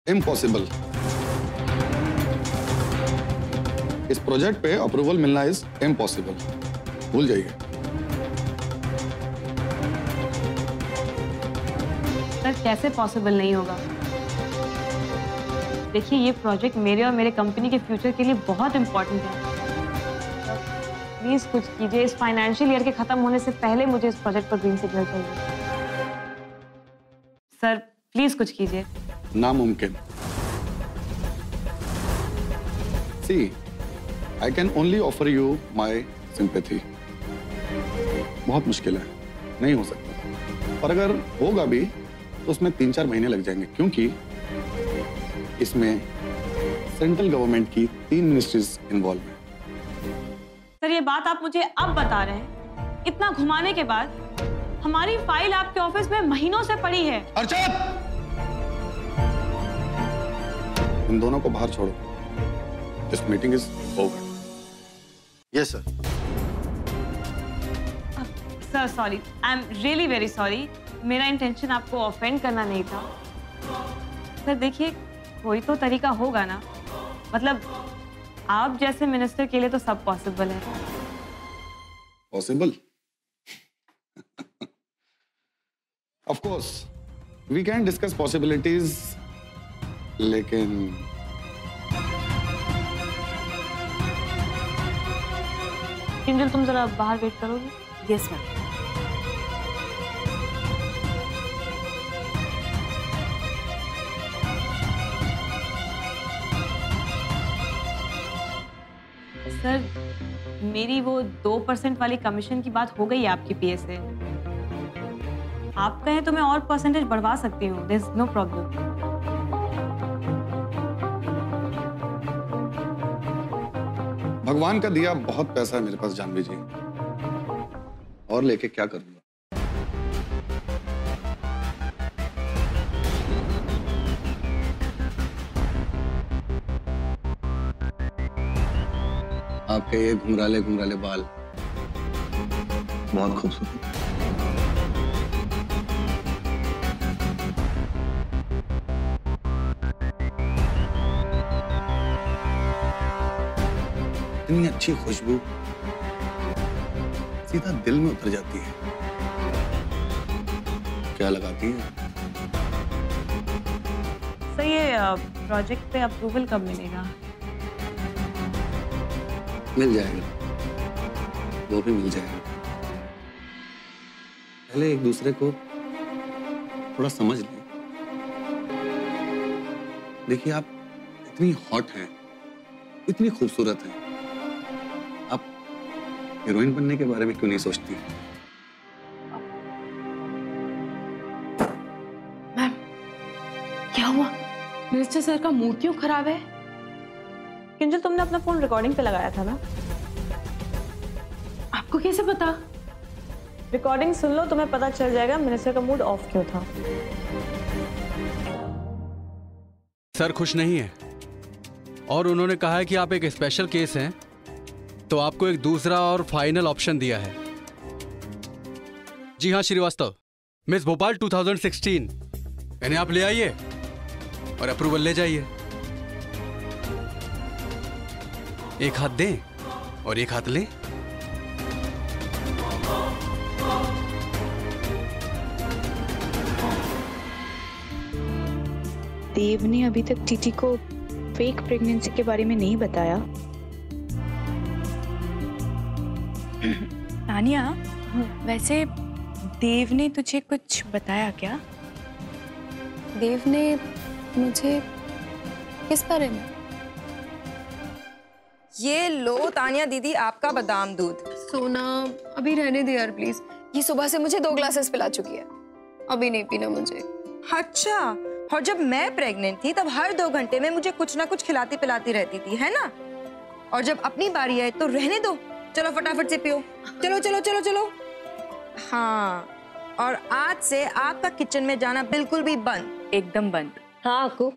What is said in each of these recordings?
Impossible. इस project पे approval मिलना इज इम्पॉसिबल, भूल जाइए। सर कैसे पॉसिबल नहीं होगा? देखिए ये प्रोजेक्ट मेरे और मेरे कंपनी के फ्यूचर के लिए बहुत इंपॉर्टेंट है। प्लीज कुछ कीजिए, इस फाइनेंशियल ईयर के खत्म होने से पहले मुझे इस प्रोजेक्ट पर ग्रीन सिग्नल चाहिए। सर प्लीज कुछ कीजिए। नामुमकिन। See, I can only offer you my sympathy. बहुत मुश्किल है, नहीं हो सकता। और अगर होगा भी तो उसमें 3-4 महीने लग जाएंगे, क्योंकि इसमें सेंट्रल गवर्नमेंट की 3 मिनिस्ट्रीज इन्वॉल्व हैं। सर ये बात आप मुझे अब बता रहे हैं, इतना घुमाने के बाद? हमारी फाइल आपके ऑफिस में महीनों से पड़ी है। अर्चना! इन दोनों को बाहर छोड़ो। This meeting is over. Yes, sir. Sir sorry, I am really very sorry. मेरा इंटेंशन आपको ऑफेंड करना नहीं था। सर देखिए, कोई तो तरीका होगा ना, मतलब आप जैसे मिनिस्टर के लिए तो सब पॉसिबल है। Possible? Of course, we can discuss possibilities, लेकिन किंजल तुम जरा बाहर वेट करोगी? Yes ma'am. सर मेरी वो 2% वाली कमीशन की बात हो गई है आपकी पीए से। आप कहें तो मैं और परसेंटेज बढ़वा सकती हूँ, देयर इज नो प्रॉब्लम। भगवान का दिया बहुत पैसा है मेरे पास जानवी जी, और लेके क्या करूंगा? आपके ये घुंघराले घुंघराले बाल बहुत खूबसूरत। इतनी अच्छी खुशबू सीधा दिल में उतर जाती है। क्या लगाती है? सर ये प्रोजेक्ट पे अप्रूवल कब मिलेगा? मिल जाएगा, वो भी मिल जाएगा। पहले एक दूसरे को थोड़ा समझ लें। देखिए आप इतनी हॉट हैं, इतनी खूबसूरत हैं, आप हीरोइन बनने के बारे में क्यों नहीं सोचती? मैम क्या हुआ? मिनिस्टर सर का मूड क्यों खराब है? किंजल तुमने अपना फोन रिकॉर्डिंग पे लगाया था ना? आपको कैसे पता? रिकॉर्डिंग सुन लो, तुम्हें पता चल जाएगा मिनिस्टर का मूड ऑफ क्यों था। सर खुश नहीं है और उन्होंने कहा है कि आप एक स्पेशल केस हैं, तो आपको एक दूसरा और फाइनल ऑप्शन दिया है। जी हाँ श्रीवास्तव, मिस भोपाल 2016 इन्हें आप ले आइए और अप्रूवल ले जाइए। एक हाथ दें और एक हाथ लें। देव ने अभी तक टीटी को फेक प्रेगनेंसी के बारे में नहीं बताया। तानिया, वैसे देव ने तुझे कुछ बताया क्या? देव ने मुझे किस बारे में? ये लो तानिया दीदी, आपका बादाम दूध। सोना अभी रहने दे यार प्लीज। ये सुबह से मुझे 2 ग्लासेस पिला चुकी है, अभी नहीं पीना मुझे। अच्छा, और जब मैं प्रेग्नेंट थी तब हर 2 घंटे में मुझे कुछ ना कुछ खिलाती पिलाती रहती थी, है ना? और जब अपनी बारी आए तो रहने दो, चलो फटाफट से पियो। चलो चलो चलो चलो। हाँ, और आज से आपका किचन में जाना बिल्कुल भी बंद, एकदम बंद। हाँ अक्कू,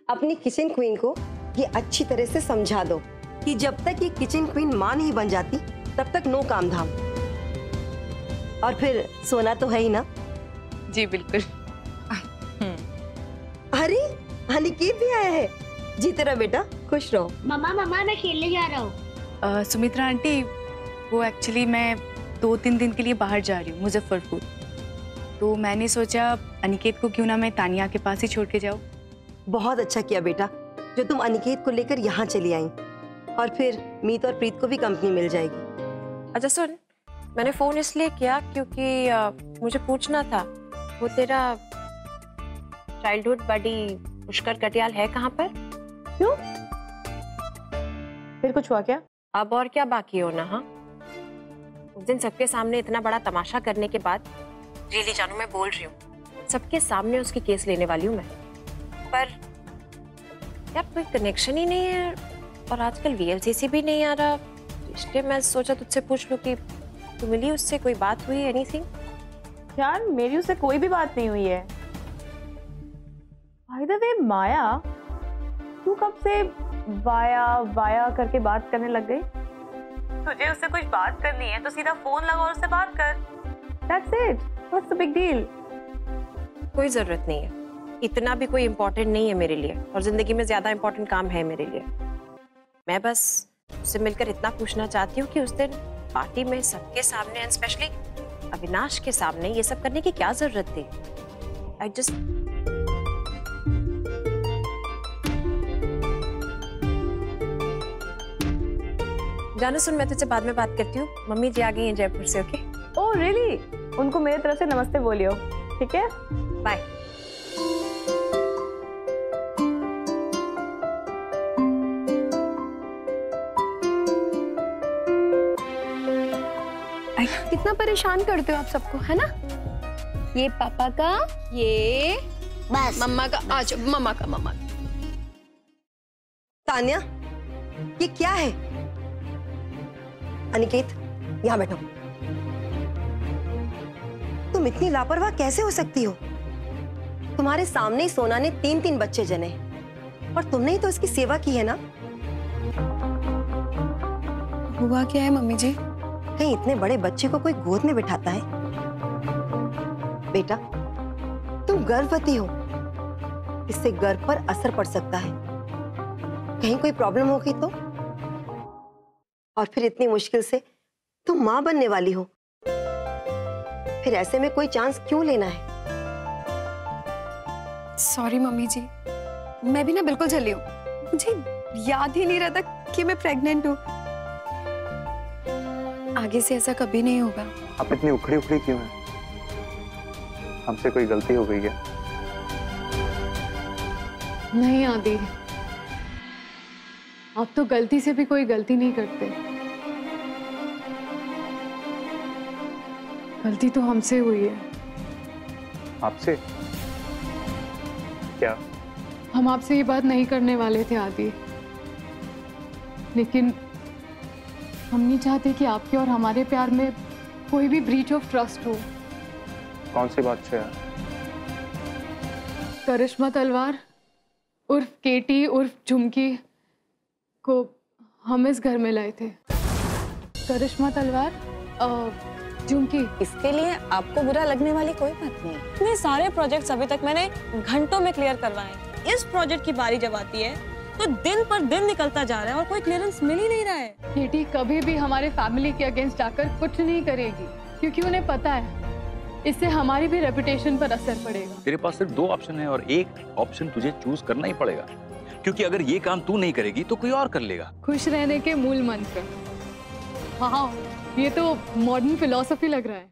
अपनी किचन क्वीन को ये अच्छी तरह से समझा दो कि जब तक ये किचन क्वीन माँ नहीं बन जाती तब तक नो काम धाम। और फिर सोना तो है ही ना? जी बिल्कुल। अरे अनिकेत भी आया है। जीते रहो बेटा, खुश रहो। मम्मा मम्मा मैं खेलने जा रहा हूँ। सुमित्रा आंटी, वो एक्चुअली मैं 2-3 दिन के लिए बाहर जा रही हूँ मुजफ्फरपुर, तो मैंने सोचा अनिकेत को क्यों ना मैं तानिया के पास ही छोड़ के जाऊँ। बहुत अच्छा किया बेटा जो तुम अनिकेत को लेकर यहाँ चली आई, और फिर मीत और प्रीत को भी कंपनी मिल जाएगी। अच्छा सुन, मैंने फोन इसलिए किया क्योंकि मुझे पूछना था, वो तेरा चाइल्डहुड बडी पुष्कर कटियाल है कहाँ पर? क्यों? फिर कुछ हुआ क्या? अब और क्या बाकी हो ना। हाँ, उस दिन सबके सामने इतना बड़ा तमाशा करने के बाद, रियली जानू मैं बोल रही हूँ, सबके सामने उसकी केस लेने वाली हूँ मैं, पर यार कोई कनेक्शन ही नहीं है और आजकल वीएलसीसी भी नहीं आ रहा, इसलिए मैं सोचा तुझसे पूछ लूँ कि तू मिली उससे, कोई बात हुई, एनीथिंग? यार मेरी उससे कोई भी बात नहीं हुई है। बाय द वे माया, तू कब से वाया वाया करके बात करने लग गई? तुझे उससे कुछ बात करनी है तो सीधा फोन लगा और उससे बात कर। That's it. What's the big deal? कोई जरूरत नहीं है, इतना भी कोई इम्पोर्टेंट नहीं है मेरे लिए, और जिंदगी में ज्यादा इम्पोर्टेंट काम है मेरे लिए। मैं बस उससे मिलकर इतना पूछना चाहती हूँ कि उस दिन पार्टी में सबके सामने, एंड स्पेशली अविनाश के सामने, ये सब करने की क्या जरूरत थी? आई जस्ट जानू सुन, मैं तुझसे बाद में बात करती हूँ, मम्मी जी आ गई हैं जयपुर से। ओके? Oh really? उनको मेरे तरफ से नमस्ते बोलियो, ठीक है? बाय। कितना परेशान करते हो आप सबको, है ना? ये पापा का, ये बस मम्मा का, आज मम्मा का, मम्मा का। तान्या, ये क्या है? अनिकेत, यहाँ बैठो। तुम इतनी लापरवाह कैसे हो सकती हो? तुम्हारे सामने ही सोना ने 3-3 बच्चे जने, और तुमने ही तो इसकी सेवा की है ना? हुआ क्या है मम्मी जी? कहीं इतने बड़े बच्चे को कोई गोद में बिठाता है? बेटा, तुम गर्भवती हो, इससे गर्भ पर असर पड़ सकता है, कहीं कोई प्रॉब्लम होगी तो? और फिर इतनी मुश्किल से तुम मां बनने वाली हो, फिर ऐसे में कोई चांस क्यों लेना है? सॉरी मम्मी जी, मैं भी ना बिल्कुल जली हूँ, मुझे याद ही नहीं रहता कि मैं प्रेग्नेंट हूँ। आगे से ऐसा कभी नहीं होगा। आप इतनी उखड़ी उखड़ी क्यों हैं? हमसे कोई गलती हो गई है? नहीं आदि, आप तो गलती से भी कोई गलती नहीं करते। गलती तो हमसे हुई है। आपसे? क्या? हम आपसे ये बात नहीं करने वाले थे आदि, लेकिन हम नहीं चाहते कि आपके और हमारे प्यार में कोई भी ब्रीच ऑफ ट्रस्ट हो। कौन सी बात से? करिश्मा तलवार उर्फ केटी उर्फ झुमकी को हम इस घर में लाए थे। करिश्मा तलवार, झुमकी। इसके लिए आपको बुरा लगने वाली कोई बात नहीं। इतने सारे प्रोजेक्ट्स अभी तक मैंने घंटों में क्लियर करवाए। इस प्रोजेक्ट की बारी जब आती है तो दिन पर दिन निकलता जा रहा है और कोई क्लियरेंस मिल ही नहीं रहा है। केटी कभी भी हमारे फैमिली के अगेंस्ट आकर कुछ नहीं करेगी, क्योंकि उन्हें पता है इससे हमारी भी रेपुटेशन पर असर पड़ेगा। तेरे पास सिर्फ 2 ऑप्शन है और एक ऑप्शन तुझे चूज करना ही पड़ेगा, क्योंकि अगर ये काम तू नहीं करेगी तो कोई और कर लेगा। खुश रहने के मूल मंत्र। हाँ, ये तो मॉडर्न फिलॉसफी लग रहा है।